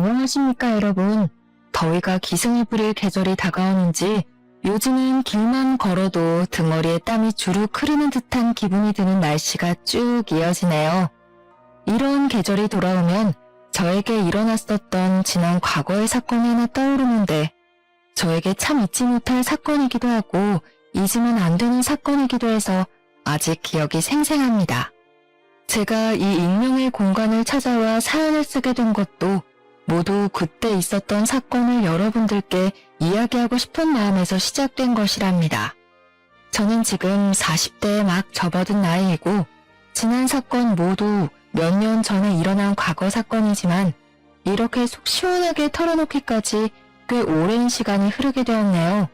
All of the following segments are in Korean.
안녕하십니까 여러분. 더위가 기승을 부릴 계절이 다가오는지 요즘은 길만 걸어도 등허리에 땀이 주룩 흐르는 듯한 기분이 드는 날씨가 쭉 이어지네요. 이런 계절이 돌아오면 저에게 일어났었던 지난 과거의 사건이 하나 떠오르는데 저에게 참 잊지 못할 사건이기도 하고 잊으면 안 되는 사건이기도 해서 아직 기억이 생생합니다. 제가 이 익명의 공간을 찾아와 사연을 쓰게 된 것도 모두 그때 있었던 사건을 여러분들께 이야기하고 싶은 마음에서 시작된 것이랍니다. 저는 지금 40대에 막 접어든 나이이고 지난 사건 모두 몇 년 전에 일어난 과거 사건이지만 이렇게 속 시원하게 털어놓기까지 꽤 오랜 시간이 흐르게 되었네요.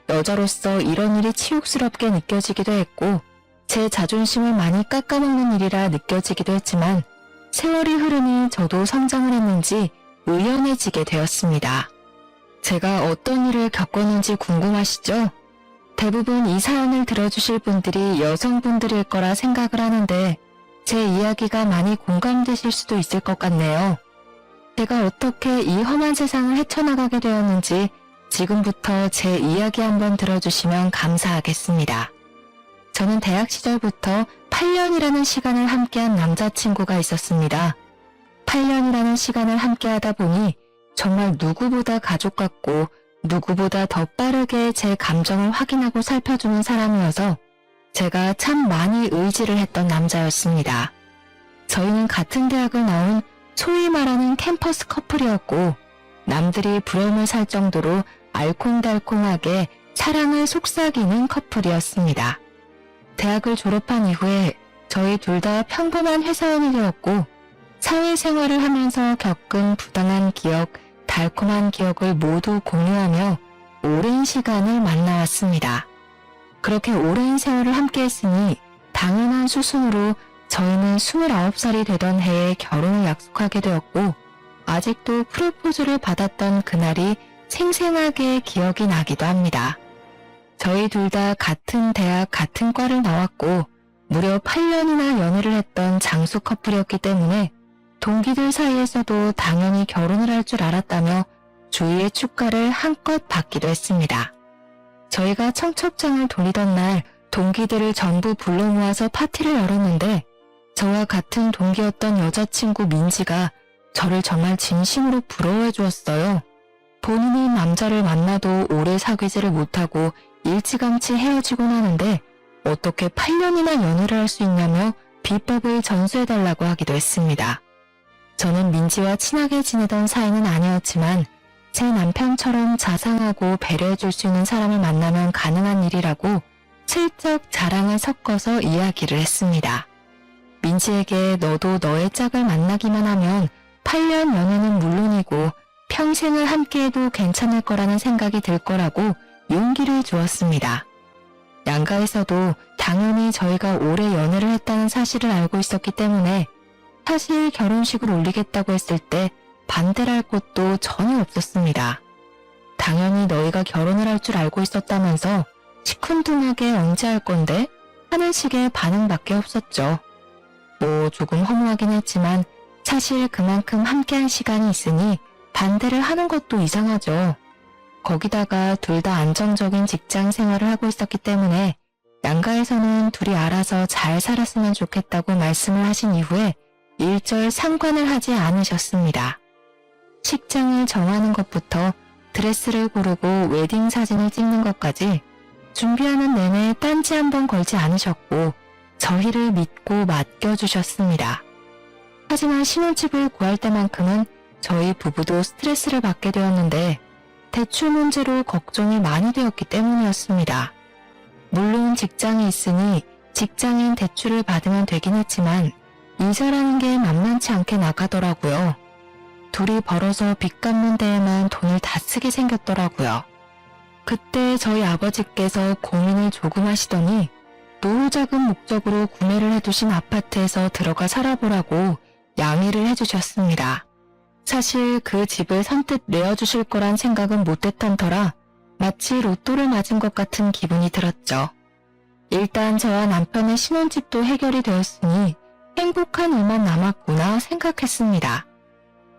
여자로서 이런 일이 치욕스럽게 느껴지기도 했고 제 자존심을 많이 깎아먹는 일이라 느껴지기도 했지만 세월이 흐르니 저도 성장을 했는지 의연해지게 되었습니다. 제가 어떤 일을 겪었는지 궁금하시죠? 대부분 이 사연을 들어주실 분들이 여성분들일 거라 생각을 하는데 제 이야기가 많이 공감되실 수도 있을 것 같네요. 제가 어떻게 이 험한 세상을 헤쳐나가게 되었는지 지금부터 제 이야기 한번 들어주시면 감사하겠습니다. 저는 대학 시절부터 8년이라는 시간을 함께한 남자친구가 있었습니다. 8년이라는 시간을 함께하다 보니 정말 누구보다 가족 같고 누구보다 더 빠르게 제 감정을 확인하고 살펴주는 사람이어서 제가 참 많이 의지를 했던 남자였습니다. 저희는 같은 대학을 나온 소위 말하는 캠퍼스 커플이었고 남들이 부러움을 살 정도로 알콩달콩하게 사랑을 속삭이는 커플이었습니다. 대학을 졸업한 이후에 저희 둘 다 평범한 회사원이 되었고 사회생활을 하면서 겪은 부당한 기억, 달콤한 기억을 모두 공유하며 오랜 시간을 만나왔습니다. 그렇게 오랜 세월을 함께했으니 당연한 수순으로 저희는 29살이 되던 해에 결혼을 약속하게 되었고 아직도 프로포즈를 받았던 그날이 생생하게 기억이 나기도 합니다. 저희 둘 다 같은 대학 같은 과를 나왔고 무려 8년이나 연애를 했던 장수 커플이었기 때문에 동기들 사이에서도 당연히 결혼을 할 줄 알았다며 주위의 축가를 한껏 받기도 했습니다. 저희가 청첩장을 돌리던 날 동기들을 전부 불러 모아서 파티를 열었는데 저와 같은 동기였던 여자친구 민지가 저를 정말 진심으로 부러워해 주었어요. 본인이 남자를 만나도 오래 사귀지를 못하고 일찌감치 헤어지곤 하는데 어떻게 8년이나 연애를 할 수 있냐며 비법을 전수해달라고 하기도 했습니다. 저는 민지와 친하게 지내던 사이는 아니었지만 제 남편처럼 자상하고 배려해줄 수 있는 사람을 만나면 가능한 일이라고 슬쩍 자랑을 섞어서 이야기를 했습니다. 민지에게 너도 너의 짝을 만나기만 하면 8년 연애는 물론이고 평생을 함께해도 괜찮을 거라는 생각이 들 거라고 용기를 주었습니다. 양가에서도 당연히 저희가 오래 연애를 했다는 사실을 알고 있었기 때문에 사실 결혼식을 올리겠다고 했을 때 반대를 할 곳도 전혀 없었습니다. 당연히 너희가 결혼을 할 줄 알고 있었다면서 시큰둥하게 언제 할 건데? 하는 식의 반응밖에 없었죠. 뭐 조금 허무하긴 했지만 사실 그만큼 함께한 시간이 있으니 반대를 하는 것도 이상하죠. 거기다가 둘 다 안정적인 직장 생활을 하고 있었기 때문에 양가에서는 둘이 알아서 잘 살았으면 좋겠다고 말씀을 하신 이후에 일절 상관을 하지 않으셨습니다. 식장을 정하는 것부터 드레스를 고르고 웨딩 사진을 찍는 것까지 준비하는 내내 딴지 한번 걸지 않으셨고 저희를 믿고 맡겨주셨습니다. 하지만 신혼집을 구할 때만큼은 저희 부부도 스트레스를 받게 되었는데 대출 문제로 걱정이 많이 되었기 때문이었습니다. 물론 직장이 있으니 직장인 대출을 받으면 되긴 했지만 이자라는 게 만만치 않게 나가더라고요. 둘이 벌어서 빚 갚는 데에만 돈을 다 쓰게 생겼더라고요. 그때 저희 아버지께서 고민을 조금 하시더니 노후자금 목적으로 구매를 해두신 아파트에서 들어가 살아보라고 양해를 해주셨습니다. 사실 그 집을 선뜻 내어주실 거란 생각은 못했던 터라 마치 로또를 맞은 것 같은 기분이 들었죠. 일단 저와 남편의 신혼집도 해결이 되었으니 행복한 일만 남았구나 생각했습니다.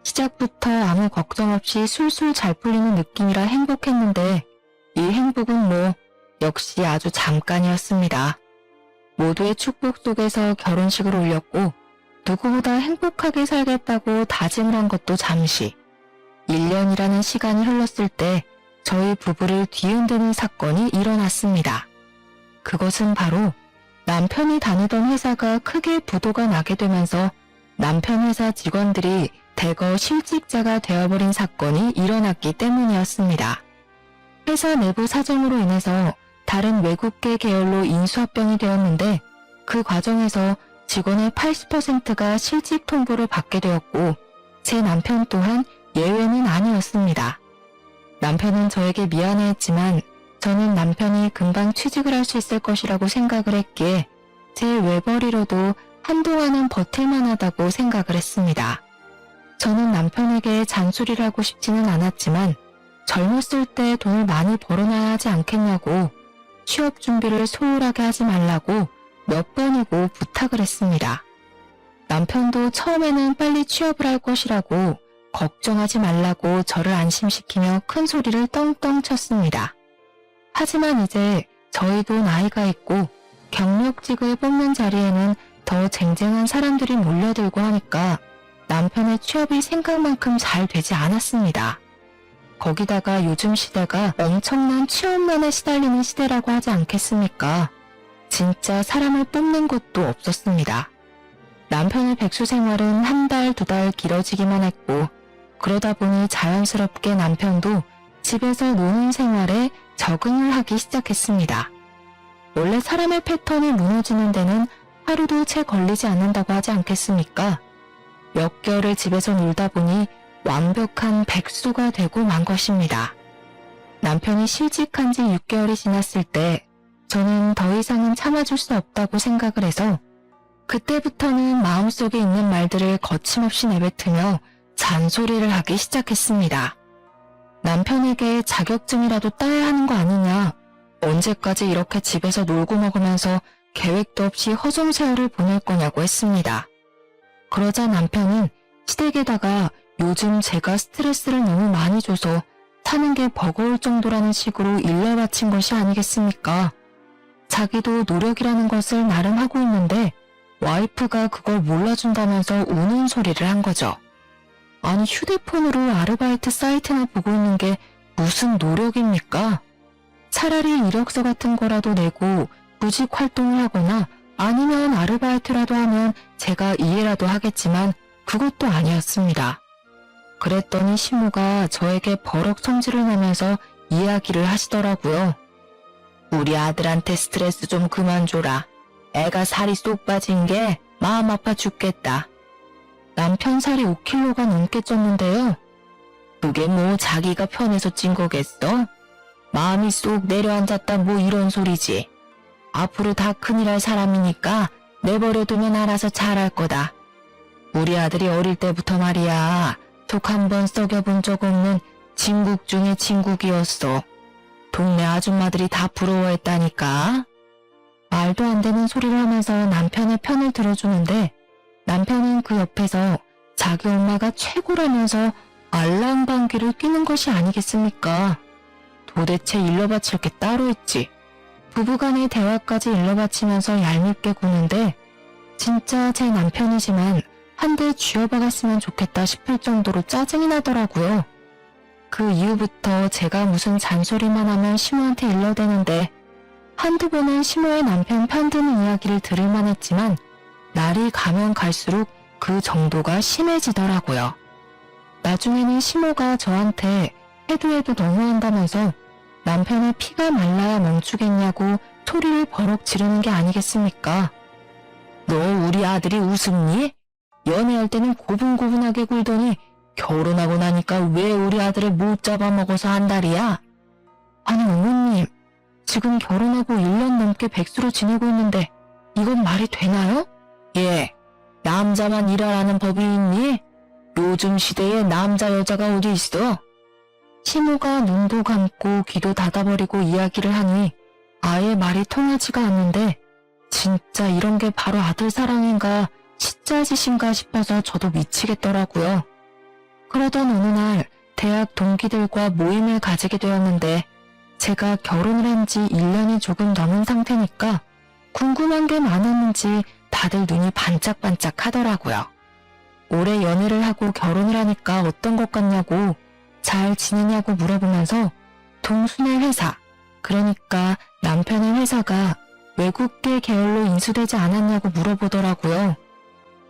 시작부터 아무 걱정 없이 술술 잘 풀리는 느낌이라 행복했는데 이 행복은 역시 아주 잠깐이었습니다. 모두의 축복 속에서 결혼식을 올렸고 누구보다 행복하게 살겠다고 다짐을 한 것도 잠시. 1년이라는 시간이 흘렀을 때 저희 부부를 뒤흔드는 사건이 일어났습니다. 그것은 바로 남편이 다니던 회사가 크게 부도가 나게 되면서 남편 회사 직원들이 대거 실직자가 되어버린 사건이 일어났기 때문이었습니다. 회사 내부 사정으로 인해서 다른 외국계 계열로 인수합병이 되었는데 그 과정에서 직원의 80%가 실직 통보를 받게 되었고 제 남편 또한 예외는 아니었습니다. 남편은 저에게 미안해했지만 저는 남편이 금방 취직을 할 수 있을 것이라고 생각을 했기에 제 외벌이로도 한동안은 버틸만하다고 생각을 했습니다. 저는 남편에게 잔소리를 하고 싶지는 않았지만 젊었을 때 돈을 많이 벌어놔야 하지 않겠냐고 취업 준비를 소홀하게 하지 말라고 몇 번이고 부탁을 했습니다. 남편도 처음에는 빨리 취업을 할 것이라고 걱정하지 말라고 저를 안심시키며 큰 소리를 떵떵 쳤습니다. 하지만 이제 저희도 나이가 있고 경력직을 뽑는 자리에는 더 쟁쟁한 사람들이 몰려들고 하니까 남편의 취업이 생각만큼 잘 되지 않았습니다. 거기다가 요즘 시대가 엄청난 취업난에 시달리는 시대라고 하지 않겠습니까? 진짜 사람을 뽑는 곳도 없었습니다. 남편의 백수 생활은 한 달, 두 달 길어지기만 했고 그러다 보니 자연스럽게 남편도 집에서 노는 생활에 적응을 하기 시작했습니다. 원래 사람의 패턴이 무너지는 데는 하루도 채 걸리지 않는다고 하지 않겠습니까? 몇 개월을 집에서 놀다 보니 완벽한 백수가 되고 만 것입니다. 남편이 실직한 지 6개월이 지났을 때 저는 더 이상은 참아줄 수 없다고 생각을 해서 그때부터는 마음속에 있는 말들을 거침없이 내뱉으며 잔소리를 하기 시작했습니다. 남편에게 자격증이라도 따야 하는 거 아니냐, 언제까지 이렇게 집에서 놀고 먹으면서 계획도 없이 허송세월을 보낼 거냐고 했습니다. 그러자 남편은 시댁에다가 요즘 제가 스트레스를 너무 많이 줘서 사는 게 버거울 정도라는 식으로 일러바친 것이 아니겠습니까? 자기도 노력이라는 것을 나름 하고 있는데 와이프가 그걸 몰라준다면서 우는 소리를 한 거죠. 아니 휴대폰으로 아르바이트 사이트나 보고 있는 게 무슨 노력입니까? 차라리 이력서 같은 거라도 내고 구직 활동을 하거나 아니면 아르바이트라도 하면 제가 이해라도 하겠지만 그것도 아니었습니다. 그랬더니 시모가 저에게 버럭 성질을 내면서 이야기를 하시더라고요. 우리 아들한테 스트레스 좀 그만 줘라. 애가 살이 쏙 빠진 게 마음 아파 죽겠다. 남편 살이 5kg가 넘게 쪘는데요. 그게 뭐 자기가 편해서 찐 거겠어? 마음이 쏙 내려앉았다 뭐 이런 소리지. 앞으로 다 큰일 할 사람이니까 내버려두면 알아서 잘할 거다. 우리 아들이 어릴 때부터 말이야. 속 한번 썩여본 적 없는 진국 중에 진국이었어. 동네 아줌마들이 다 부러워했다니까. 말도 안 되는 소리를 하면서 남편의 편을 들어주는데 남편은 그 옆에서 자기 엄마가 최고라면서 알랑방귀를 뀌는 것이 아니겠습니까? 도대체 일러바칠 게 따로 있지. 부부간의 대화까지 일러바치면서 얄밉게 구는데 진짜 제 남편이지만 한 대 쥐어박았으면 좋겠다 싶을 정도로 짜증이 나더라고요. 그 이후부터 제가 무슨 잔소리만 하면 시모한테 일러대는데 한두 번은 시모의 남편 편드는 이야기를 들을만 했지만 날이 가면 갈수록 그 정도가 심해지더라고요. 나중에는 시모가 저한테 해도 너무한다면서 남편의 피가 말라야 멈추겠냐고 소리를 버럭 지르는 게 아니겠습니까? 너 우리 아들이 우습니? 연애할 때는 고분고분하게 굴더니 결혼하고 나니까 왜 우리 아들을 못 잡아먹어서 한달이야? 아니 어머님, 지금 결혼하고 1년 넘게 백수로 지내고 있는데 이건 말이 되나요? 예, 남자만 일하라는 법이 있니? 요즘 시대에 남자 여자가 어디 있어? 시모가 눈도 감고 귀도 닫아버리고 이야기를 하니 아예 말이 통하지가 않는데 진짜 이런 게 바로 아들 사랑인가 시짜짓인가 싶어서 저도 미치겠더라고요. 그러던 어느 날 대학 동기들과 모임을 가지게 되었는데 제가 결혼을 한 지 1년이 조금 넘은 상태니까 궁금한 게 많았는지 다들 눈이 반짝반짝 하더라고요. 올해 연애를 하고 결혼을 하니까 어떤 것 같냐고, 잘 지내냐고 물어보면서 동순의 회사, 그러니까 남편의 회사가 외국계 계열로 인수되지 않았냐고 물어보더라고요.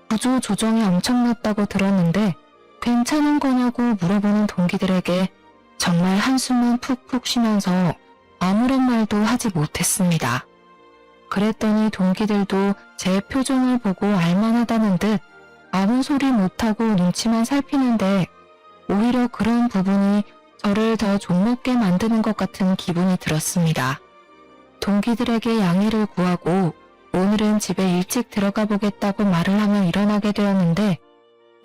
구조 조정이 엄청났다고 들었는데 괜찮은 거냐고 물어보는 동기들에게 정말 한숨만 푹푹 쉬면서 아무런 말도 하지 못했습니다. 그랬더니 동기들도 제 표정을 보고 알만하다는 듯 아무 소리 못하고 눈치만 살피는데 오히려 그런 부분이 저를 더 좀먹게 만드는 것 같은 기분이 들었습니다. 동기들에게 양해를 구하고 오늘은 집에 일찍 들어가 보겠다고 말을 하며 일어나게 되었는데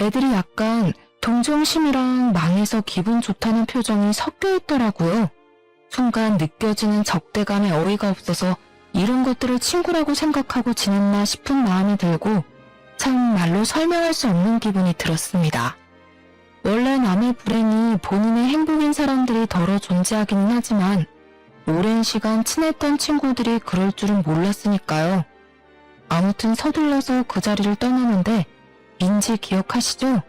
애들이 약간 동정심이랑 망해서 기분 좋다는 표정이 섞여 있더라고요. 순간 느껴지는 적대감에 어이가 없어서 이런 것들을 친구라고 생각하고 지냈나 싶은 마음이 들고 참 말로 설명할 수 없는 기분이 들었습니다. 원래 남의 불행이 본인의 행복인 사람들이 덜어 존재하기는 하지만 오랜 시간 친했던 친구들이 그럴 줄은 몰랐으니까요. 아무튼 서둘러서 그 자리를 떠나는데 민지 기억하시죠?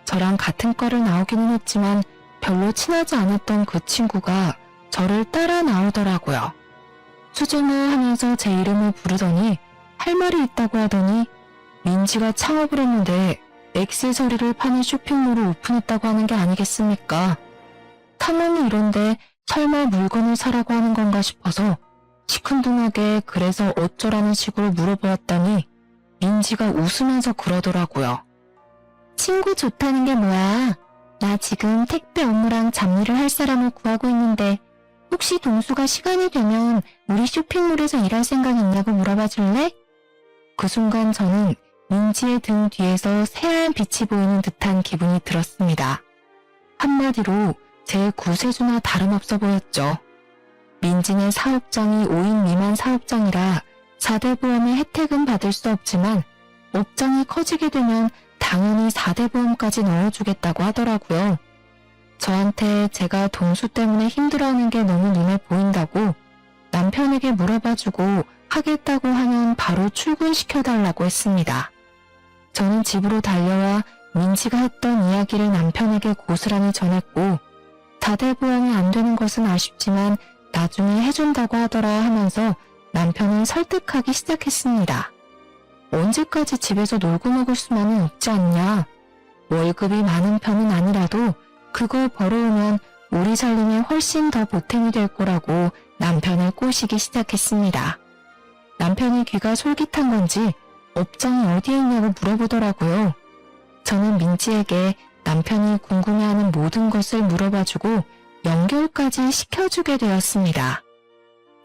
저랑 같은 과를 나오기는 했지만 별로 친하지 않았던 그 친구가 저를 따라 나오더라고요. 수정을 하면서 제 이름을 부르더니 할 말이 있다고 하더니 민지가 창업을 했는데 액세서리를 파는 쇼핑몰을 오픈했다고 하는 게 아니겠습니까? 상황이 이런데 설마 물건을 사라고 하는 건가 싶어서 시큰둥하게 그래서 어쩌라는 식으로 물어보았더니 민지가 웃으면서 그러더라고요. 친구 좋다는 게 뭐야? 나 지금 택배 업무랑 잡일을 할 사람을 구하고 있는데 혹시 동수가 시간이 되면 우리 쇼핑몰에서 일할 생각 있냐고 물어봐 줄래? 그 순간 저는 민지의 등 뒤에서 새하얀 빛이 보이는 듯한 기분이 들었습니다. 한마디로 제 구세주나 다름없어 보였죠. 민지는 사업장이 5인 미만 사업장이라 4대 보험의 혜택은 받을 수 없지만 업장이 커지게 되면 당연히 4대 보험까지 넣어주겠다고 하더라고요. 저한테 제가 동수 때문에 힘들어하는 게 너무 눈에 보인다고 남편에게 물어봐주고 하겠다고 하면 바로 출근시켜달라고 했습니다. 저는 집으로 달려와 민지가 했던 이야기를 남편에게 고스란히 전했고 4대 보험이 안 되는 것은 아쉽지만 나중에 해준다고 하더라 하면서 남편을 설득하기 시작했습니다. 언제까지 집에서 놀고 먹을 수만은 없지 않냐. 월급이 많은 편은 아니라도 그걸 벌어오면 우리 살림에 훨씬 더 보탬이 될 거라고 남편을 꼬시기 시작했습니다. 남편이 귀가 솔깃한 건지 업장이 어디에 있냐고 물어보더라고요. 저는 민지에게 남편이 궁금해하는 모든 것을 물어봐주고 연결까지 시켜주게 되었습니다.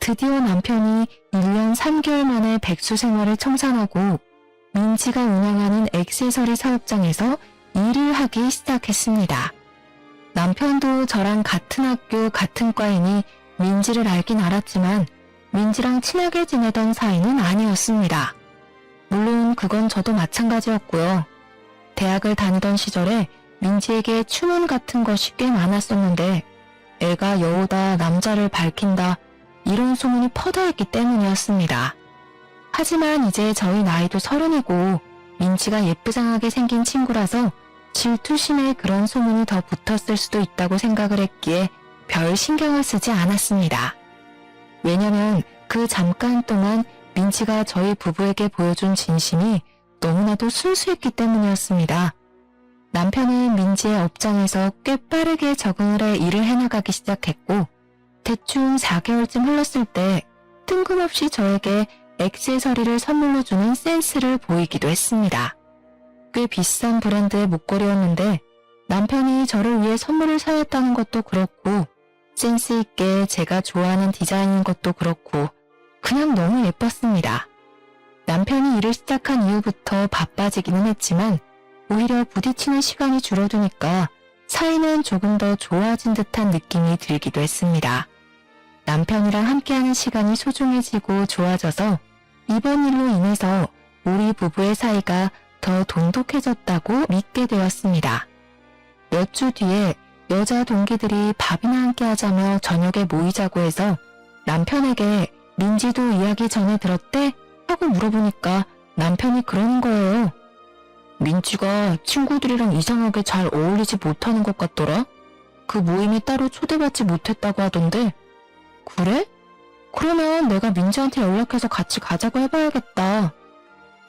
드디어 남편이 1년 3개월 만에 백수 생활을 청산하고 민지가 운영하는 액세서리 사업장에서 일을 하기 시작했습니다. 남편도 저랑 같은 학교 같은 과이니 민지를 알긴 알았지만 민지랑 친하게 지내던 사이는 아니었습니다. 물론 그건 저도 마찬가지였고요. 대학을 다니던 시절에 민지에게 추문 같은 것이 꽤 많았었는데 애가 여우다 남자를 밝힌다 이런 소문이 퍼다했기 때문이었습니다. 하지만 이제 저희 나이도 30이고 민지가 예쁘장하게 생긴 친구라서 질투심에 그런 소문이 더 붙었을 수도 있다고 생각을 했기에 별 신경을 쓰지 않았습니다. 왜냐면 그 잠깐 동안 민지가 저희 부부에게 보여준 진심이 너무나도 순수했기 때문이었습니다. 남편은 민지의 업장에서 꽤 빠르게 적응을 해 일을 해나가기 시작했고 대충 4개월쯤 흘렀을 때 뜬금없이 저에게 액세서리를 선물로 주는 센스를 보이기도 했습니다. 꽤 비싼 브랜드의 목걸이였는데 남편이 저를 위해 선물을 사왔다는 것도 그렇고 센스 있게 제가 좋아하는 디자인인 것도 그렇고 그냥 너무 예뻤습니다. 남편이 일을 시작한 이후부터 바빠지기는 했지만 오히려 부딪히는 시간이 줄어드니까 사이는 조금 더 좋아진 듯한 느낌이 들기도 했습니다. 남편이랑 함께하는 시간이 소중해지고 좋아져서 이번 일로 인해서 우리 부부의 사이가 더 돈독해졌다고 믿게 되었습니다. 몇 주 뒤에 여자 동기들이 밥이나 함께 하자며 저녁에 모이자고 해서 남편에게 민지도 이야기 전에 들었대? 하고 물어보니까 남편이 그러는 거예요. 민지가 친구들이랑 이상하게 잘 어울리지 못하는 것 같더라? 그 모임에 따로 초대받지 못했다고 하던데. 그래? 그러면 내가 민지한테 연락해서 같이 가자고 해봐야겠다.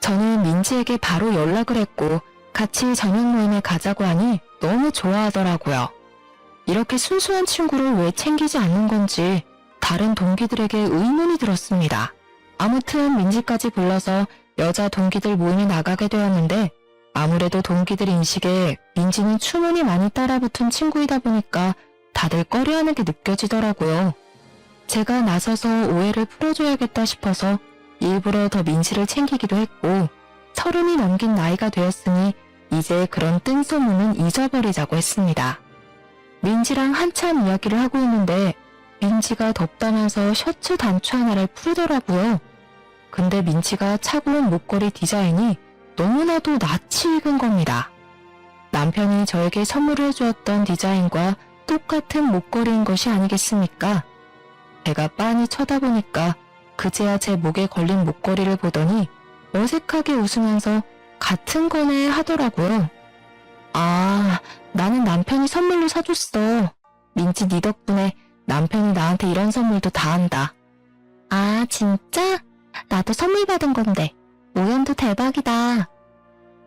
저는 민지에게 바로 연락을 했고 같이 저녁 모임에 가자고 하니 너무 좋아하더라고요. 이렇게 순수한 친구를 왜 챙기지 않는 건지 다른 동기들에게 의문이 들었습니다. 아무튼 민지까지 불러서 여자 동기들 모임에 나가게 되었는데 아무래도 동기들 인식에 민지는 추문이 많이 따라붙은 친구이다 보니까 다들 꺼려하는 게 느껴지더라고요. 제가 나서서 오해를 풀어줘야겠다 싶어서 일부러 더 민지를 챙기기도 했고 30이 넘긴 나이가 되었으니 이제 그런 뜬 소문은 잊어버리자고 했습니다. 민지랑 한참 이야기를 하고 있는데 민지가 덥다면서 셔츠 단추 하나를 풀더라고요. 근데 민지가 차고 온 목걸이 디자인이 너무나도 낯이 익은 겁니다. 남편이 저에게 선물을 해주었던 디자인과 똑같은 목걸이인 것이 아니겠습니까? 제가 빤히 쳐다보니까 그제야 제 목에 걸린 목걸이를 보더니 어색하게 웃으면서 같은 거네 하더라고요. 아, 나는 남편이 선물로 사줬어. 민지 네 덕분에 남편이 나한테 이런 선물도 다 한다. 아, 진짜? 나도 선물 받은 건데. 오연도 대박이다.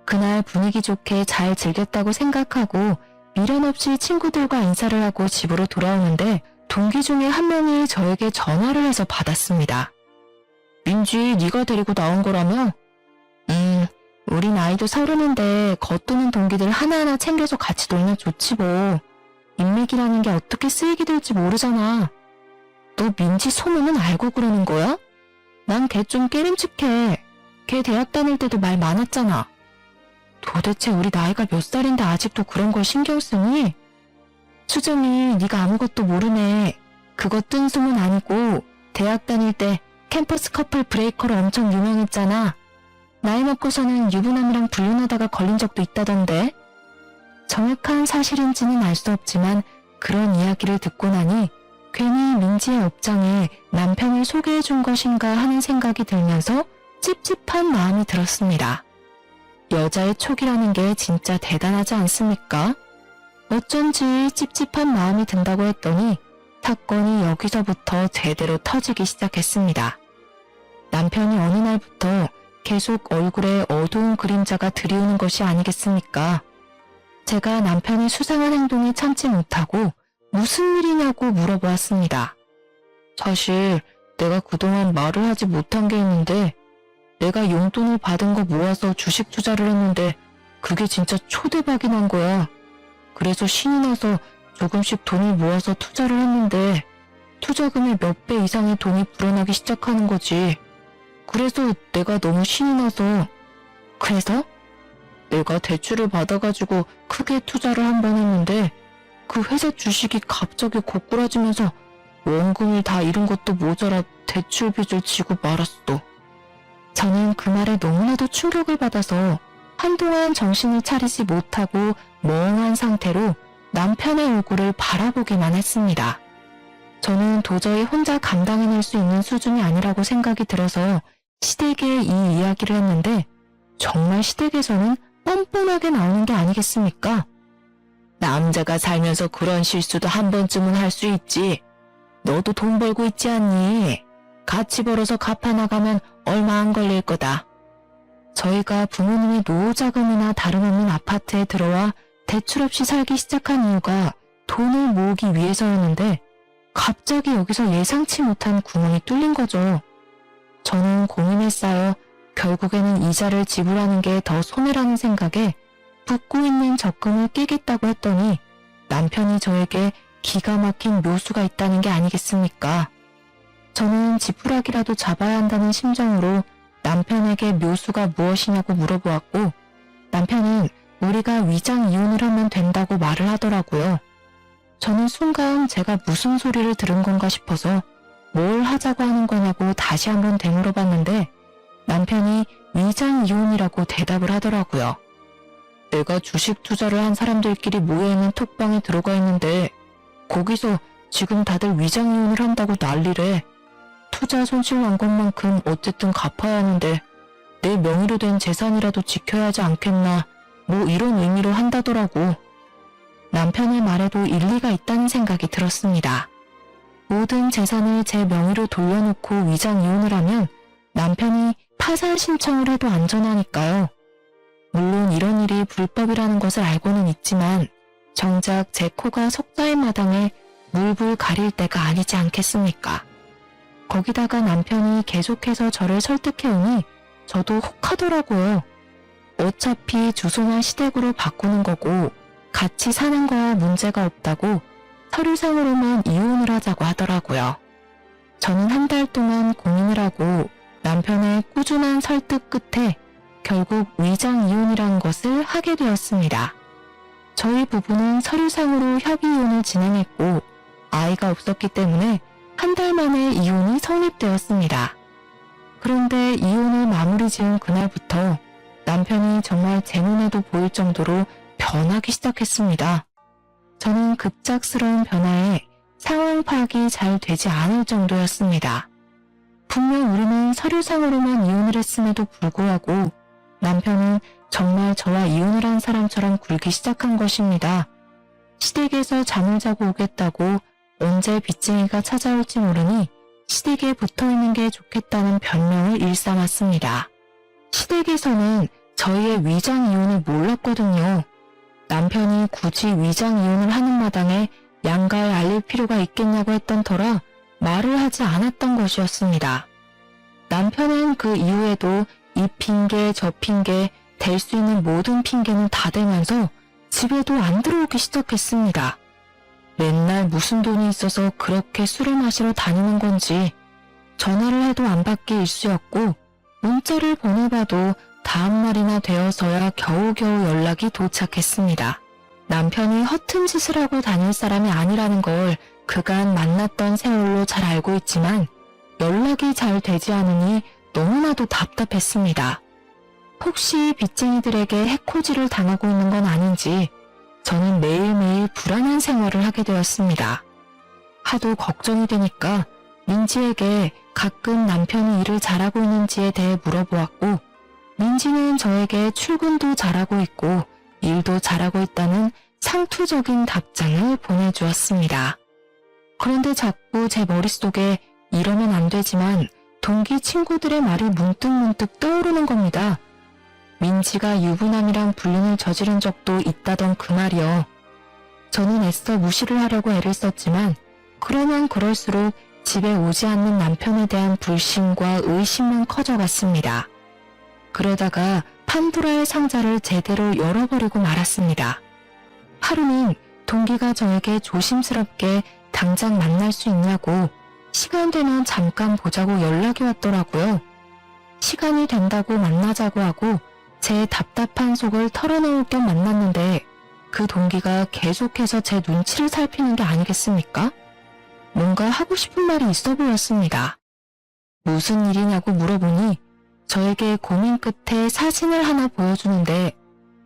그날 분위기 좋게 잘 즐겼다고 생각하고 미련 없이 친구들과 인사를 하고 집으로 돌아오는데 동기 중에 한 명이 저에게 전화를 해서 받았습니다. 민지, 네가 데리고 나온 거라며? 우리 나이도 30인데 겉도는 동기들 하나하나 챙겨서 같이 놀면 좋지 뭐. 인맥이라는 게 어떻게 쓰이게 될지 모르잖아. 너 민지 소문은 알고 그러는 거야? 난 걔 좀 깨림칙해. 걔 대학 다닐 때도 말 많았잖아. 도대체 우리 나이가 몇 살인데 아직도 그런 걸 신경 쓰니? 수정이 네가 아무것도 모르네. 그거 뜬 소문 아니고 대학 다닐 때 캠퍼스 커플 브레이커로 엄청 유명했잖아. 나이 먹고서는 유부남이랑 불륜하다가 걸린 적도 있다던데. 정확한 사실인지는 알 수 없지만 그런 이야기를 듣고 나니 괜히 민지의 업장에 남편을 소개해준 것인가 하는 생각이 들면서 찝찝한 마음이 들었습니다. 여자의 촉이라는 게 진짜 대단하지 않습니까? 어쩐지 찝찝한 마음이 든다고 했더니 사건이 여기서부터 제대로 터지기 시작했습니다. 남편이 어느 날부터 계속 얼굴에 어두운 그림자가 드리우는 것이 아니겠습니까? 제가 남편이 수상한 행동에 참지 못하고 무슨 일이냐고 물어보았습니다. 사실 내가 그동안 말을 하지 못한 게 있는데 내가 용돈을 받은 거 모아서 주식 투자를 했는데 그게 진짜 초대박이 난 거야. 그래서 신이 나서 조금씩 돈을 모아서 투자를 했는데 투자금의 몇 배 이상의 돈이 불어나기 시작하는 거지. 그래서 내가 너무 신이 나서 그래서 내가 대출을 받아가지고 크게 투자를 한 번 했는데 그 회사 주식이 갑자기 고꾸라지면서 원금을 다 잃은 것도 모자라 대출 빚을 지고 말았어. 저는 그 말에 너무나도 충격을 받아서 한동안 정신을 차리지 못하고 멍한 상태로 남편의 얼굴을 바라보기만 했습니다. 저는 도저히 혼자 감당해낼 수 있는 수준이 아니라고 생각이 들어서 시댁에 이 이야기를 했는데 정말 시댁에서는 뻔뻔하게 나오는 게 아니겠습니까? 남자가 살면서 그런 실수도 한 번쯤은 할 수 있지. 너도 돈 벌고 있지 않니? 같이 벌어서 갚아나가면 얼마 안 걸릴 거다. 저희가 부모님의 노후자금이나 다름없는 아파트에 들어와 대출 없이 살기 시작한 이유가 돈을 모으기 위해서였는데 갑자기 여기서 예상치 못한 구멍이 뚫린 거죠. 저는 고민에 쌓여 결국에는 이자를 지불하는 게 더 손해라는 생각에 붓고 있는 적금을 깨겠다고 했더니 남편이 저에게 기가 막힌 묘수가 있다는 게 아니겠습니까? 저는 지푸라기라도 잡아야 한다는 심정으로 남편에게 묘수가 무엇이냐고 물어보았고 남편은 우리가 위장 이혼을 하면 된다고 말을 하더라고요. 저는 순간 제가 무슨 소리를 들은 건가 싶어서 뭘 하자고 하는 거냐고 다시 한번 되물어봤는데 남편이 위장 이혼이라고 대답을 하더라고요. 내가 주식 투자를 한 사람들끼리 모여있는 톡방에 들어가 있는데 거기서 지금 다들 위장이혼을 한다고 난리래. 투자 손실 난 것만큼 어쨌든 갚아야 하는데 내 명의로 된 재산이라도 지켜야 하지 않겠나, 뭐 이런 의미로 한다더라고. 남편의 말에도 일리가 있다는 생각이 들었습니다. 모든 재산을 제 명의로 돌려놓고 위장이혼을 하면 남편이 파산 신청을 해도 안전하니까요. 물론 이런 일이 불법이라는 것을 알고는 있지만 정작 제 코가 석자의 마당에 물불 가릴 때가 아니지 않겠습니까? 거기다가 남편이 계속해서 저를 설득해오니 저도 혹하더라고요. 어차피 주소나 시댁으로 바꾸는 거고 같이 사는 거야 문제가 없다고 서류상으로만 이혼을 하자고 하더라고요. 저는 한 달 동안 고민을 하고 남편의 꾸준한 설득 끝에 결국 위장 이혼이라는 것을 하게 되었습니다. 저희 부부는 서류상으로 협의이혼을 진행했고 아이가 없었기 때문에 한 달 만에 이혼이 성립되었습니다. 그런데 이혼을 마무리 지은 그날부터 남편이 정말 제 눈에도 보일 정도로 변하기 시작했습니다. 저는 급작스러운 변화에 상황 파악이 잘 되지 않을 정도였습니다. 분명 우리는 서류상으로만 이혼을 했음에도 불구하고 남편은 정말 저와 이혼을 한 사람처럼 굴기 시작한 것입니다. 시댁에서 잠을 자고 오겠다고 언제 빚쟁이가 찾아올지 모르니 시댁에 붙어있는 게 좋겠다는 변명을 일삼았습니다. 시댁에서는 저희의 위장 이혼을 몰랐거든요. 남편이 굳이 위장 이혼을 하는 마당에 양가에 알릴 필요가 있겠냐고 했던 터라 말을 하지 않았던 것이었습니다. 남편은 그 이후에도 이 핑계 저 핑계 댈 수 있는 모든 핑계는 다 대면서 집에도 안 들어오기 시작했습니다. 맨날 무슨 돈이 있어서 그렇게 술을 마시러 다니는 건지 전화를 해도 안 받기 일쑤였고 문자를 보내봐도 다음 날이나 되어서야 겨우겨우 연락이 도착했습니다. 남편이 허튼 짓을 하고 다닐 사람이 아니라는 걸 그간 만났던 세월로 잘 알고 있지만 연락이 잘 되지 않으니 너무나도 답답했습니다. 혹시 빚쟁이들에게 해코지를 당하고 있는 건 아닌지 저는 매일매일 불안한 생활을 하게 되었습니다. 하도 걱정이 되니까 민지에게 가끔 남편이 일을 잘하고 있는지에 대해 물어보았고 민지는 저에게 출근도 잘하고 있고 일도 잘하고 있다는 상투적인 답장을 보내주었습니다. 그런데 자꾸 제 머릿속에 이러면 안 되지만 동기 친구들의 말이 문득문득 떠오르는 겁니다. 민지가 유부남이랑 불륜을 저지른 적도 있다던 그 말이요. 저는 애써 무시를 하려고 애를 썼지만 그러면 그럴수록 집에 오지 않는 남편에 대한 불신과 의심만 커져갔습니다. 그러다가 판도라의 상자를 제대로 열어버리고 말았습니다. 하루는 동기가 저에게 조심스럽게 당장 만날 수 있냐고 시간 되면 잠깐 보자고 연락이 왔더라고요. 시간이 된다고 만나자고 하고 제 답답한 속을 털어놓을 겸 만났는데 그 동기가 계속해서 제 눈치를 살피는 게 아니겠습니까? 뭔가 하고 싶은 말이 있어 보였습니다. 무슨 일이냐고 물어보니 저에게 고민 끝에 사진을 하나 보여주는데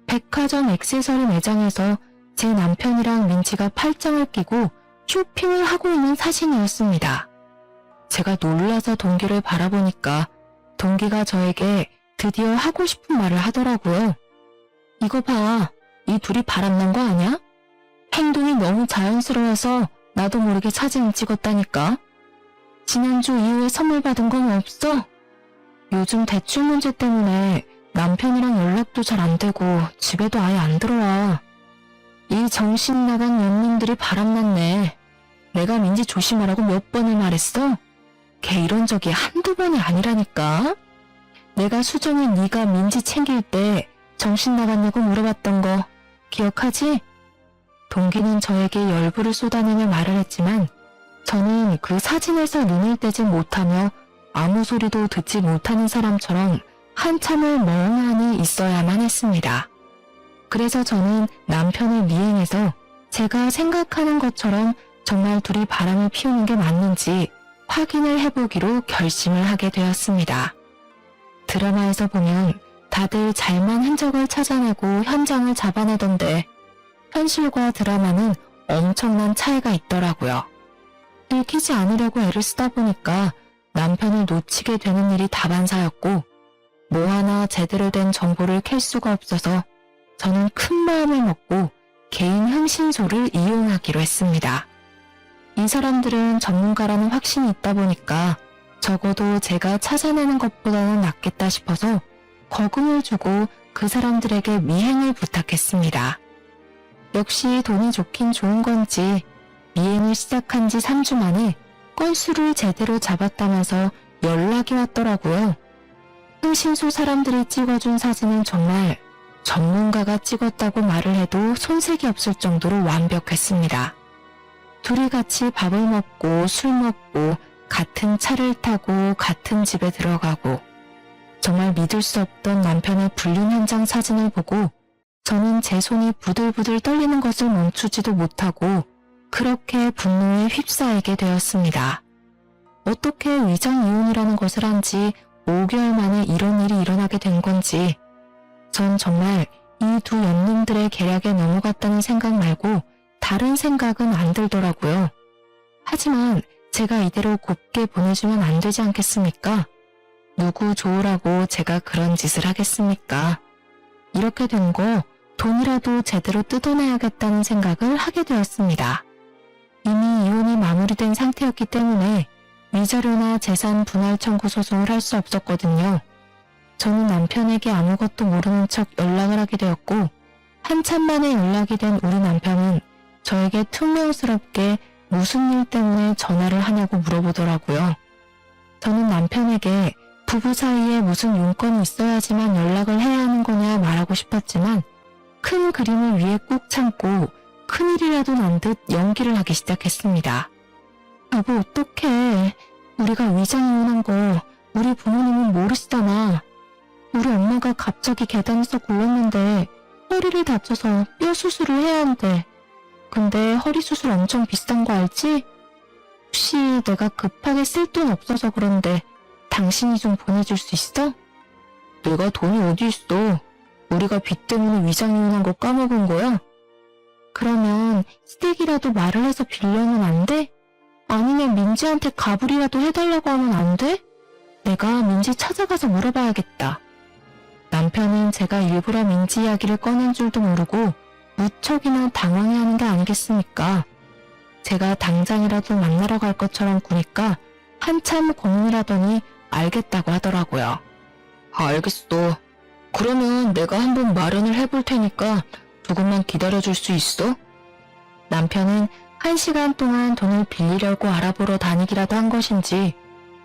백화점 액세서리 매장에서 제 남편이랑 민지가 팔짱을 끼고 쇼핑을 하고 있는 사진이었습니다. 제가 놀라서 동기를 바라보니까 동기가 저에게 드디어 하고 싶은 말을 하더라고요. 이거 봐, 이 둘이 바람난 거 아냐? 행동이 너무 자연스러워서 나도 모르게 사진을 찍었다니까. 지난주 이후에 선물 받은 건 없어? 요즘 대출 문제 때문에 남편이랑 연락도 잘 안 되고 집에도 아예 안 들어와. 이 정신 나간 년놈들이 바람났네. 내가 민지 조심하라고 몇 번을 말했어? 걔 이런 적이 한두 번이 아니라니까. 내가 수정이 네가 민지 챙길 때 정신 나갔냐고 물어봤던 거 기억하지? 동기는 저에게 열불을 쏟아내며 말을 했지만 저는 그 사진에서 눈을 떼지 못하며 아무 소리도 듣지 못하는 사람처럼 한참을 멍하니 있어야만 했습니다. 그래서 저는 남편을 미행해서 제가 생각하는 것처럼 정말 둘이 바람을 피우는 게 맞는지 확인을 해보기로 결심을 하게 되었습니다. 드라마에서 보면 다들 잘만 흔적을 찾아내고 현장을 잡아내던데 현실과 드라마는 엄청난 차이가 있더라고요. 들키지 않으려고 애를 쓰다 보니까 남편을 놓치게 되는 일이 다반사였고 뭐 하나 제대로 된 정보를 캘 수가 없어서 저는 큰 마음을 먹고 개인 흥신소를 이용하기로 했습니다. 이 사람들은 전문가라는 확신이 있다 보니까 적어도 제가 찾아내는 것보다는 낫겠다 싶어서 거금을 주고 그 사람들에게 미행을 부탁했습니다. 역시 돈이 좋긴 좋은 건지 미행을 시작한 지 3주 만에 건수를 제대로 잡았다면서 연락이 왔더라고요. 흥신소 사람들이 찍어준 사진은 정말 전문가가 찍었다고 말을 해도 손색이 없을 정도로 완벽했습니다. 둘이 같이 밥을 먹고 술 먹고 같은 차를 타고 같은 집에 들어가고 정말 믿을 수 없던 남편의 불륜 현장 사진을 보고 저는 제 손이 부들부들 떨리는 것을 멈추지도 못하고 그렇게 분노에 휩싸이게 되었습니다. 어떻게 위장 이혼이라는 것을 한 지 5개월 만에 이런 일이 일어나게 된 건지 전 정말 이 두 연놈들의 계략에 넘어갔다는 생각 말고 다른 생각은 안 들더라고요. 하지만 제가 이대로 곱게 보내주면 안 되지 않겠습니까? 누구 좋으라고 제가 그런 짓을 하겠습니까? 이렇게 된 거 돈이라도 제대로 뜯어내야겠다는 생각을 하게 되었습니다. 이미 이혼이 마무리된 상태였기 때문에 위자료나 재산 분할 청구 소송을 할 수 없었거든요. 저는 남편에게 아무것도 모르는 척 연락을 하게 되었고 한참 만에 연락이 된 우리 남편은 저에게 퉁명스럽게 무슨 일 때문에 전화를 하냐고 물어보더라고요. 저는 남편에게 부부 사이에 무슨 용건이 있어야지만 연락을 해야 하는 거냐 말하고 싶었지만 큰 그림을 위해 꾹 참고 큰일이라도 난 듯 연기를 하기 시작했습니다. 여보 어떡해. 우리가 위장 이혼한 거 우리 부모님은 모르시잖아. 우리 엄마가 갑자기 계단에서 굴렀는데 허리를 다쳐서 뼈 수술을 해야 한대. 근데 허리 수술 엄청 비싼 거 알지? 혹시 내가 급하게 쓸 돈 없어서 그런데 당신이 좀 보내줄 수 있어? 내가 돈이 어디 있어. 우리가 빚 때문에 위장 이혼한 거 까먹은 거야? 그러면 시댁이라도 말을 해서 빌려면 안 돼? 아니면 민지한테 가불이라도 해달라고 하면 안 돼? 내가 민지 찾아가서 물어봐야겠다. 남편은 제가 일부러 민지 이야기를 꺼낸 줄도 모르고 무척이나 당황해하는 게 아니겠습니까? 제가 당장이라도 만나러 갈 것처럼 구니까 한참 고민이라더니 알겠다고 하더라고요. 알겠어. 그러면 내가 한번 마련을 해볼 테니까 조금만 기다려줄 수 있어? 남편은 1시간 동안 돈을 빌리려고 알아보러 다니기라도 한 것인지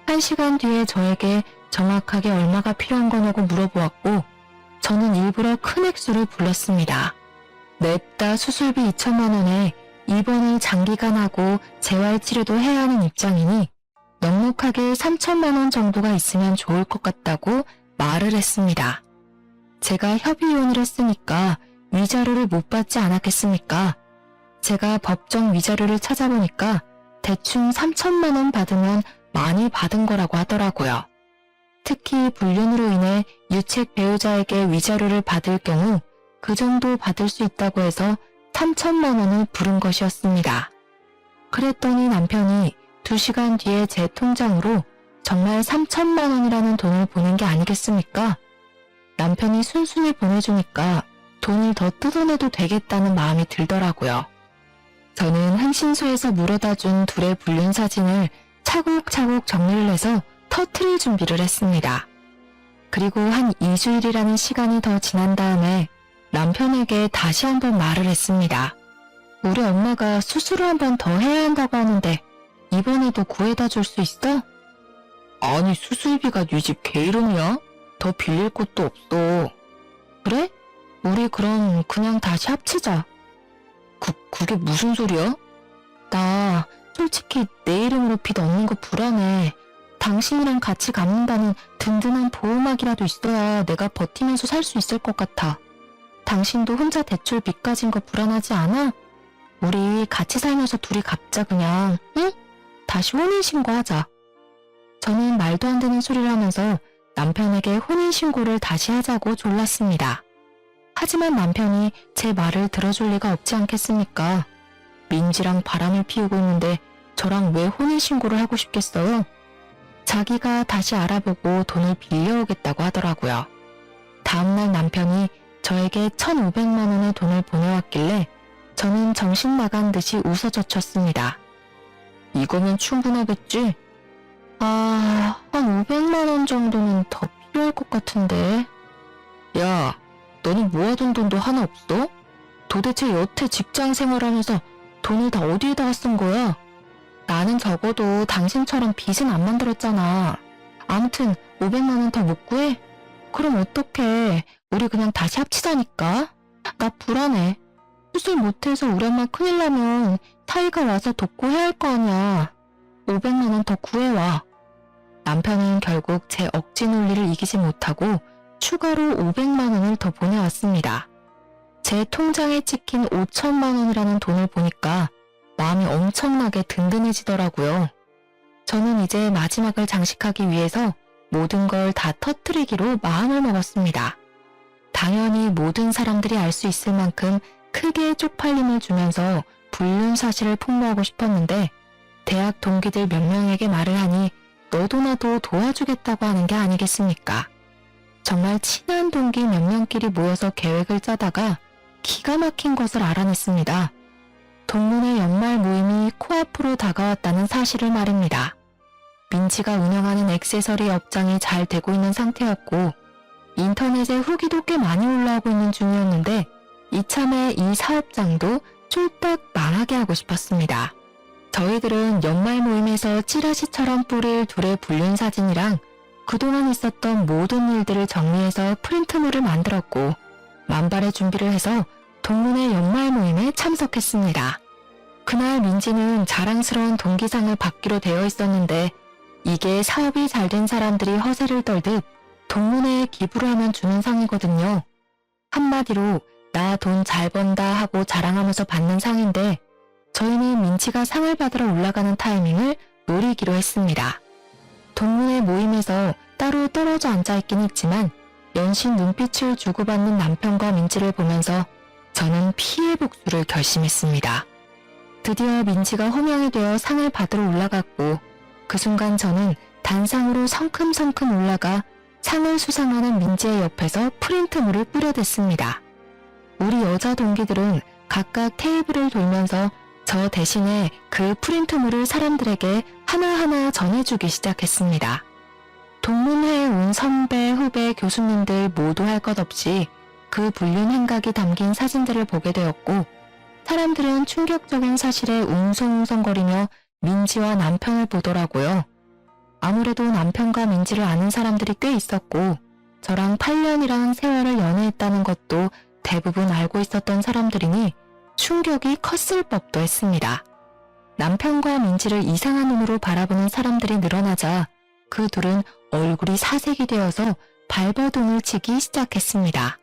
1시간 뒤에 저에게 정확하게 얼마가 필요한 거냐고 물어보았고 저는 일부러 큰 액수를 불렀습니다. 냅다 수술비 2천만 원에 입원을 장기간 하고 재활치료도 해야 하는 입장이니 넉넉하게 3천만 원 정도가 있으면 좋을 것 같다고 말을 했습니다. 제가 협의이혼을 했으니까 위자료를 못 받지 않았겠습니까? 제가 법정 위자료를 찾아보니까 대충 3천만 원 받으면 많이 받은 거라고 하더라고요. 특히 불륜으로 인해 유책 배우자에게 위자료를 받을 경우 그 정도 받을 수 있다고 해서 3천만 원을 부른 것이었습니다. 그랬더니 남편이 2시간 뒤에 제 통장으로 정말 3천만 원이라는 돈을 보낸 게 아니겠습니까? 남편이 순순히 보내주니까 돈을 더 뜯어내도 되겠다는 마음이 들더라고요. 저는 흥신소에서 물어다 준 둘의 불륜 사진을 차곡차곡 정리를 해서 터트릴 준비를 했습니다. 그리고 한 2주일이라는 시간이 더 지난 다음에 남편에게 다시 한번 말을 했습니다. 우리 엄마가 수술을 한 번 더 해야 한다고 하는데 이번에도 구해다 줄 수 있어? 아니 수술비가 네 집 개 이름이야? 더 빌릴 곳도 없어. 그래? 우리 그럼 그냥 다시 합치자. 그게 무슨 소리야? 나 솔직히 내 이름으로 빚 없는 거 불안해. 당신이랑 같이 갚는다는 든든한 보호막이라도 있어야 내가 버티면서 살 수 있을 것 같아. 당신도 혼자 대출 빚 가진 거 불안하지 않아? 우리 같이 살면서 둘이 갚자 그냥, 응? 다시 혼인신고하자. 저는 말도 안 되는 소리를 하면서 남편에게 혼인신고를 다시 하자고 졸랐습니다. 하지만 남편이 제 말을 들어줄 리가 없지 않겠습니까? 민지랑 바람을 피우고 있는데 저랑 왜 혼인신고를 하고 싶겠어요? 자기가 다시 알아보고 돈을 빌려오겠다고 하더라고요. 다음날 남편이 저에게 1,500만 원의 돈을 보내왔길래 저는 정신 나간 듯이 웃어젖혔습니다. 이거면 충분하겠지? 한 500만 원 정도는 더 필요할 것 같은데. 야, 너는 모아둔 돈도 하나 없어? 도대체 여태 직장 생활하면서 돈을 다 어디에다가 쓴 거야? 나는 적어도 당신처럼 빚은 안 만들었잖아. 아무튼 500만 원 더 못 구해? 그럼 어떡해. 우리 그냥 다시 합치자니까. 나 불안해. 수술 못해서 우리 엄마 큰일 나면 사이가 와서 돕고 해야 할 거 아니야. 500만 원 더 구해와. 남편은 결국 제 억지 논리를 이기지 못하고 추가로 500만 원을 더 보내왔습니다. 제 통장에 찍힌 5천만 원이라는 돈을 보니까 마음이 엄청나게 든든해지더라고요. 저는 이제 마지막을 장식하기 위해서 모든 걸 다 터뜨리기로 마음을 먹었습니다. 당연히 모든 사람들이 알 수 있을 만큼 크게 쪽팔림을 주면서 불륜 사실을 폭로하고 싶었는데 대학 동기들 몇 명에게 말을 하니 너도 나도 도와주겠다고 하는 게 아니겠습니까? 정말 친한 동기 몇 명끼리 모여서 계획을 짜다가 기가 막힌 것을 알아냈습니다. 동문회 연말 모임이 코앞으로 다가왔다는 사실을 말입니다. 민지가 운영하는 액세서리 업장이 잘 되고 있는 상태였고 인터넷에 후기도 꽤 많이 올라오고 있는 중이었는데 이참에 이 사업장도 쫄딱 망하게 하고 싶었습니다. 저희들은 연말 모임에서 찌라시처럼 뿌릴 둘의 불륜 사진이랑 그동안 있었던 모든 일들을 정리해서 프린트물을 만들었고 만발의 준비를 해서 동문회 연말 모임에 참석했습니다. 그날 민지는 자랑스러운 동기상을 받기로 되어 있었는데 이게 사업이 잘 된 사람들이 허세를 떨듯 동문회에 기부를 하면 주는 상이거든요. 한마디로 나 돈 잘 번다 하고 자랑하면서 받는 상인데 저희는 민지가 상을 받으러 올라가는 타이밍을 노리기로 했습니다. 동문회 모임에서 따로 떨어져 앉아있긴 했지만 연신 눈빛을 주고받는 남편과 민지를 보면서 저는 피해 복수를 결심했습니다. 드디어 민지가 호명이 되어 상을 받으러 올라갔고 그 순간 저는 단상으로 성큼성큼 올라가 상을 수상하는 민지의 옆에서 프린트물을 뿌려댔습니다. 우리 여자 동기들은 각각 테이블을 돌면서 저 대신에 그 프린트물을 사람들에게 하나하나 전해주기 시작했습니다. 동문회에 온 선배, 후배, 교수님들 모두 할 것 없이 그 불륜 행각이 담긴 사진들을 보게 되었고 사람들은 충격적인 사실에 웅성웅성거리며 민지와 남편을 보더라고요. 아무래도 남편과 민지를 아는 사람들이 꽤 있었고 저랑 8년이란 세월을 연애했다는 것도 대부분 알고 있었던 사람들이니 충격이 컸을 법도 했습니다. 남편과 민지를 이상한 눈으로 바라보는 사람들이 늘어나자 그 둘은 얼굴이 사색이 되어서 발버둥을 치기 시작했습니다.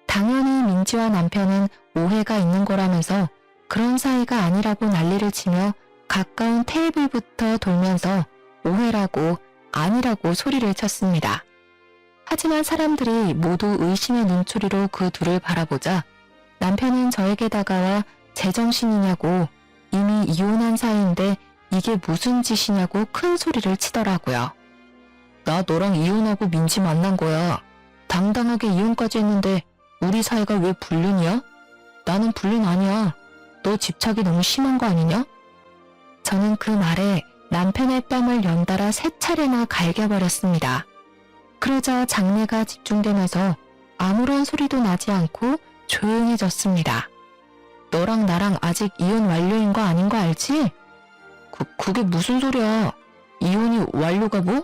당연히 민지와 남편은 오해가 있는 거라면서 그런 사이가 아니라고 난리를 치며 가까운 테이블부터 돌면서 오해라고 아니라고 소리를 쳤습니다. 하지만 사람들이 모두 의심의 눈초리로 그 둘을 바라보자 남편은 저에게 다가와 제정신이냐고 이미 이혼한 사이인데 이게 무슨 짓이냐고 큰 소리를 치더라고요. 나 너랑 이혼하고 민지 만난 거야. 당당하게 이혼까지 했는데 우리 사이가 왜 불륜이야? 나는 불륜 아니야. 너 집착이 너무 심한 거 아니냐? 저는 그 말에 남편의 뺨을 연달아 3차례나 갈겨버렸습니다. 그러자 장내가 집중되면서 아무런 소리도 나지 않고 조용해졌습니다. 너랑 나랑 아직 이혼 완료인 거 아닌 거 알지? 그게 무슨 소리야? 이혼이 완료가 뭐?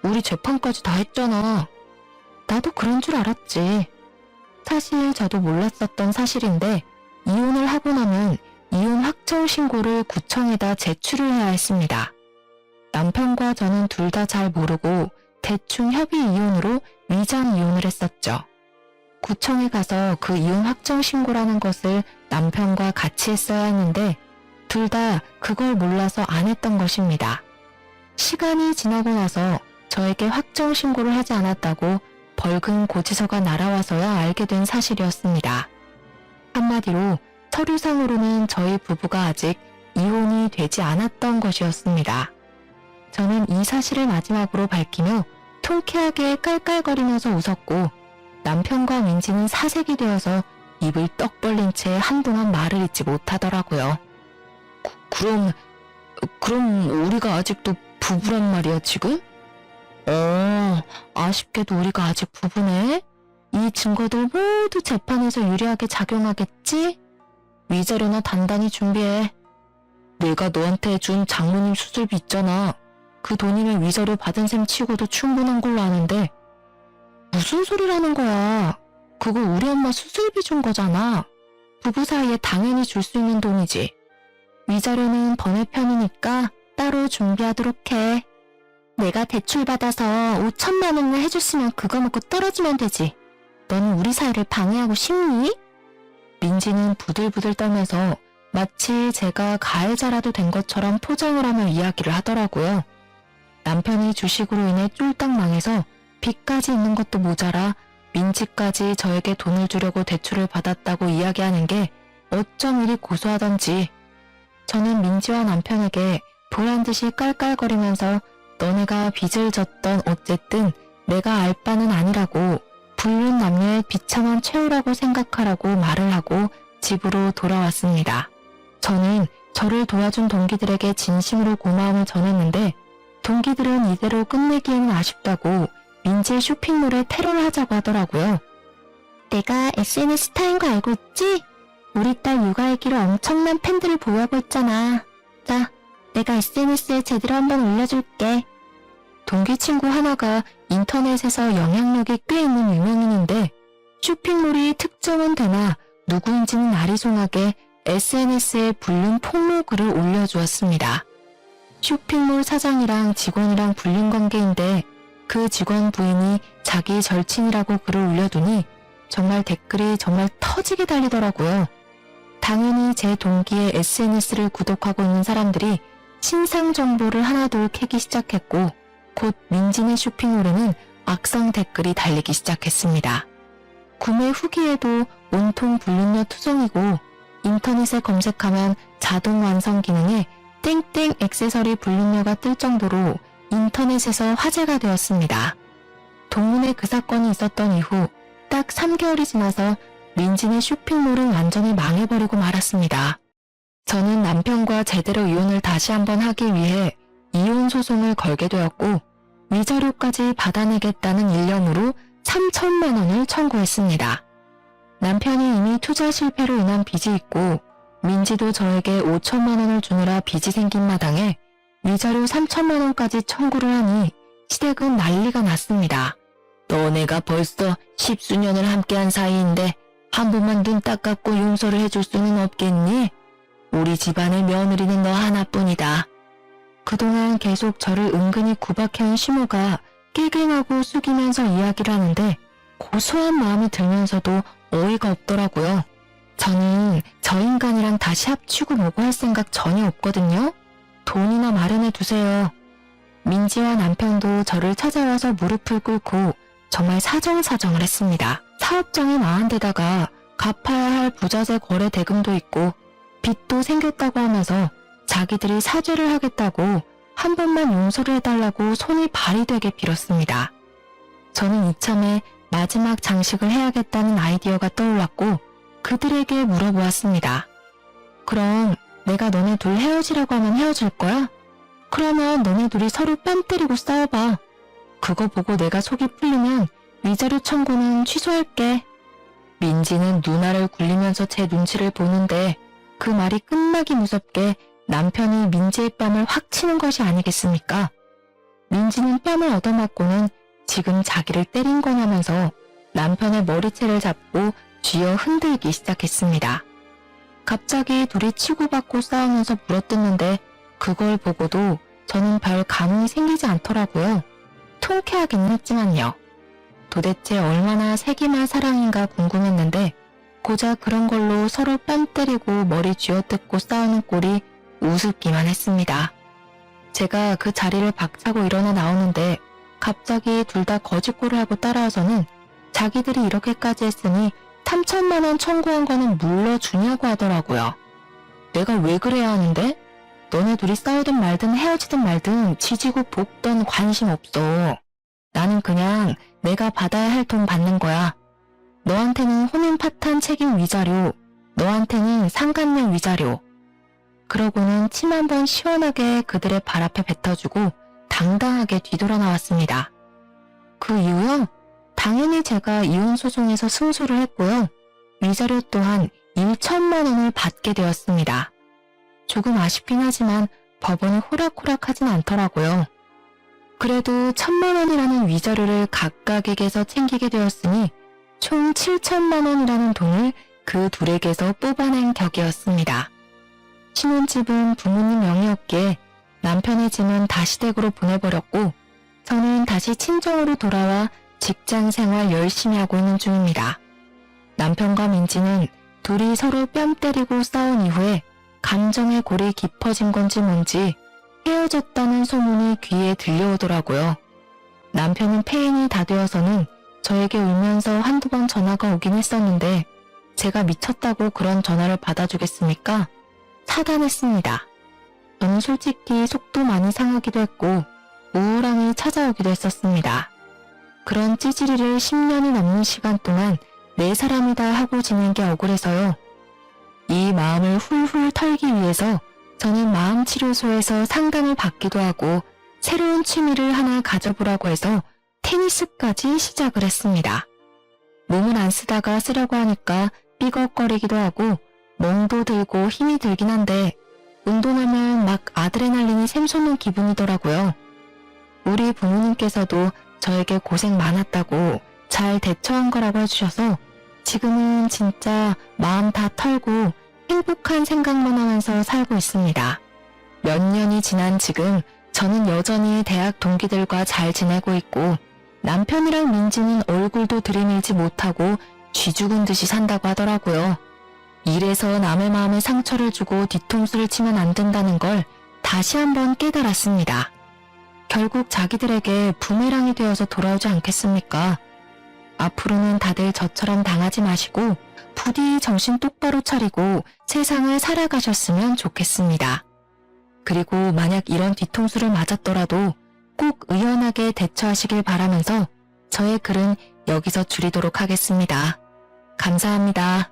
우리 재판까지 다 했잖아. 나도 그런 줄 알았지. 사실 저도 몰랐었던 사실인데 이혼을 하고 나면 이혼 확정 신고를 구청에다 제출을 해야 했습니다. 남편과 저는 둘 다 잘 모르고 대충 협의 이혼으로 위장 이혼을 했었죠. 구청에 가서 그 이혼 확정 신고라는 것을 남편과 같이 했어야 했는데 둘 다 그걸 몰라서 안 했던 것입니다. 시간이 지나고 나서 저에게 확정 신고를 하지 않았다고 벌금 고지서가 날아와서야 알게 된 사실이었습니다. 한마디로 서류상으로는 저희 부부가 아직 이혼이 되지 않았던 것이었습니다. 저는 이 사실을 마지막으로 밝히며 통쾌하게 깔깔거리면서 웃었고 남편과 민지는 사색이 되어서 입을 떡 벌린 채 한동안 말을 잇지 못하더라고요. 그럼 우리가 아직도 부부란 말이야 지금? 아쉽게도 우리가 아직 부부네? 이 증거들 모두 재판에서 유리하게 작용하겠지? 위자료나 단단히 준비해. 내가 너한테 준 장모님 수술비 있잖아. 그 돈이면 위자료 받은 셈 치고도 충분한 걸로 아는데 무슨 소리라는 거야. 그거 우리 엄마 수술비 준 거잖아. 부부 사이에 당연히 줄 수 있는 돈이지. 위자료는 번외편이니까 따로 준비하도록 해. 내가 대출받아서 5천만 원을 해줬으면 그거 먹고 떨어지면 되지. 너는 우리 사이를 방해하고 싶니? 민지는 부들부들 떨면서 마치 제가 가해자라도 된 것처럼 포장을 하며 이야기를 하더라고요. 남편이 주식으로 인해 쫄딱 망해서 빚까지 있는 것도 모자라 민지까지 저에게 돈을 주려고 대출을 받았다고 이야기하는 게 어쩜 이리 고소하던지. 저는 민지와 남편에게 보란듯이 깔깔거리면서 너네가 빚을 졌던 어쨌든 내가 알 바는 아니라고 불륜 남녀의 비참한 최후라고 생각하라고 말을 하고 집으로 돌아왔습니다. 저는 저를 도와준 동기들에게 진심으로 고마움을 전했는데 동기들은 이대로 끝내기에는 아쉽다고 민지의 쇼핑몰에 테러를 하자고 하더라고요. 내가 SNS 스타인 거 알고 있지? 우리 딸 육아일기로 엄청난 팬들을 보유하고 있잖아. 자, 내가 SNS에 제대로 한번 올려줄게. 동기 친구 하나가 인터넷에서 영향력이 꽤 있는 유명인인데 쇼핑몰이 특정은 되나 누구인지는 아리송하게 SNS에 불륜 폭로 글을 올려주었습니다. 쇼핑몰 사장이랑 직원이랑 불륜 관계인데 그 직원 부인이 자기 절친이라고 글을 올려두니 정말 댓글이 정말 터지게 달리더라고요. 당연히 제 동기의 SNS를 구독하고 있는 사람들이 신상 정보를 하나둘 캐기 시작했고 곧 민지네 쇼핑몰에는 악성 댓글이 달리기 시작했습니다. 구매 후기에도 온통 불륜녀 투성이고 인터넷에 검색하면 자동 완성 기능에 땡땡 액세서리 불륜녀가 뜰 정도로 인터넷에서 화제가 되었습니다. 동문회 그 사건이 있었던 이후 딱 3개월이 지나서 민지네 쇼핑몰은 완전히 망해버리고 말았습니다. 저는 남편과 제대로 이혼을 다시 한번 하기 위해 이혼 소송을 걸게 되었고 위자료까지 받아내겠다는 일념으로 3천만 원을 청구했습니다. 남편이 이미 투자 실패로 인한 빚이 있고 민지도 저에게 5천만 원을 주느라 빚이 생긴 마당에 위자료 3천만 원까지 청구를 하니 시댁은 난리가 났습니다. 너네가 벌써 10수년을 함께한 사이인데 한 번만 눈 딱 감고 용서를 해줄 수는 없겠니? 우리 집안의 며느리는 너 하나뿐이다. 그동안 계속 저를 은근히 구박해온 시모가 깨갱하고 숙이면서 이야기를 하는데 고소한 마음이 들면서도 어이가 없더라고요. 저는 저 인간이랑 다시 합치고 뭐고 할 생각 전혀 없거든요. 돈이나 마련해 두세요. 민지와 남편도 저를 찾아와서 무릎을 꿇고 정말 사정사정을 했습니다. 사업장이 망한 데다가 갚아야 할 부자재 거래 대금도 있고 빚도 생겼다고 하면서 자기들이 사죄를 하겠다고 한 번만 용서를 해달라고 손이 발이 되게 빌었습니다. 저는 이참에 마지막 장식을 해야겠다는 아이디어가 떠올랐고 그들에게 물어보았습니다. 그럼 내가 너네 둘 헤어지라고 하면 헤어질 거야? 그러면 너네 둘이 서로 뺨 때리고 싸워봐. 그거 보고 내가 속이 풀리면 위자료 청구는 취소할게. 민지는 누나를 굴리면서 제 눈치를 보는데 그 말이 끝나기 무섭게 남편이 민지의 뺨을 확 치는 것이 아니겠습니까? 민지는 뺨을 얻어맞고는 지금 자기를 때린 거냐면서 남편의 머리채를 잡고 쥐어 흔들기 시작했습니다. 갑자기 둘이 치고받고 싸우면서 물어뜯는데 그걸 보고도 저는 별 감흥이 생기지 않더라고요. 통쾌하긴 했지만요. 도대체 얼마나 세기말 사랑인가 궁금했는데 고작 그런 걸로 서로 뺨 때리고 머리 쥐어뜯고 싸우는 꼴이 우습기만 했습니다. 제가 그 자리를 박차고 일어나 나오는데 갑자기 둘 다 거짓골을 하고 따라와서는 자기들이 이렇게까지 했으니 3천만 원 청구한 거는 물러주냐고 하더라고요. 내가 왜 그래야 하는데? 너네 둘이 싸우든 말든 헤어지든 말든 지지고 볶던 관심 없어. 나는 그냥 내가 받아야 할 돈 받는 거야. 너한테는 혼인 파탄 책임 위자료, 너한테는 상간녀 위자료. 그러고는 침 한 번 시원하게 그들의 발 앞에 뱉어주고 당당하게 뒤돌아 나왔습니다. 그 이후요, 당연히 제가 이혼 소송에서 승소를 했고요. 위자료 또한 1천만 원을 받게 되었습니다. 조금 아쉽긴 하지만 법원이 호락호락하진 않더라고요. 그래도 1천만 원이라는 위자료를 각각에게서 챙기게 되었으니 총 7천만 원이라는 돈을 그 둘에게서 뽑아낸 격이었습니다. 신혼집은 부모님 명의였기에 남편의 짐은 다시 댁으로 보내버렸고 저는 다시 친정으로 돌아와 직장 생활 열심히 하고 있는 중입니다. 남편과 민지는 둘이 서로 뺨 때리고 싸운 이후에 감정의 골이 깊어진 건지 뭔지 헤어졌다는 소문이 귀에 들려오더라고요. 남편은 폐인이 다 되어서는 저에게 울면서 한두 번 전화가 오긴 했었는데 제가 미쳤다고 그런 전화를 받아주겠습니까? 차단했습니다. 저는 솔직히 속도 많이 상하기도 했고 우울함이 찾아오기도 했었습니다. 그런 찌질이를 10년이 넘는 시간 동안 내 사람이다 하고 지낸 게 억울해서요. 이 마음을 훌훌 털기 위해서 저는 마음치료소에서 상담을 받기도 하고 새로운 취미를 하나 가져보라고 해서 테니스까지 시작을 했습니다. 몸을 안 쓰다가 쓰려고 하니까 삐걱거리기도 하고 멍도 들고 힘이 들긴 한데 운동하면 막 아드레날린이 샘솟는 기분이더라고요. 우리 부모님께서도 저에게 고생 많았다고 잘 대처한 거라고 해주셔서 지금은 진짜 마음 다 털고 행복한 생각만 하면서 살고 있습니다. 몇 년이 지난 지금 저는 여전히 대학 동기들과 잘 지내고 있고 남편이랑 민지는 얼굴도 들이밀지 못하고 쥐 죽은 듯이 산다고 하더라고요. 이래서 남의 마음에 상처를 주고 뒤통수를 치면 안 된다는 걸 다시 한번 깨달았습니다. 결국 자기들에게 부메랑이 되어서 돌아오지 않겠습니까? 앞으로는 다들 저처럼 당하지 마시고 부디 정신 똑바로 차리고 세상을 살아가셨으면 좋겠습니다. 그리고 만약 이런 뒤통수를 맞았더라도 꼭 의연하게 대처하시길 바라면서 저의 글은 여기서 줄이도록 하겠습니다. 감사합니다.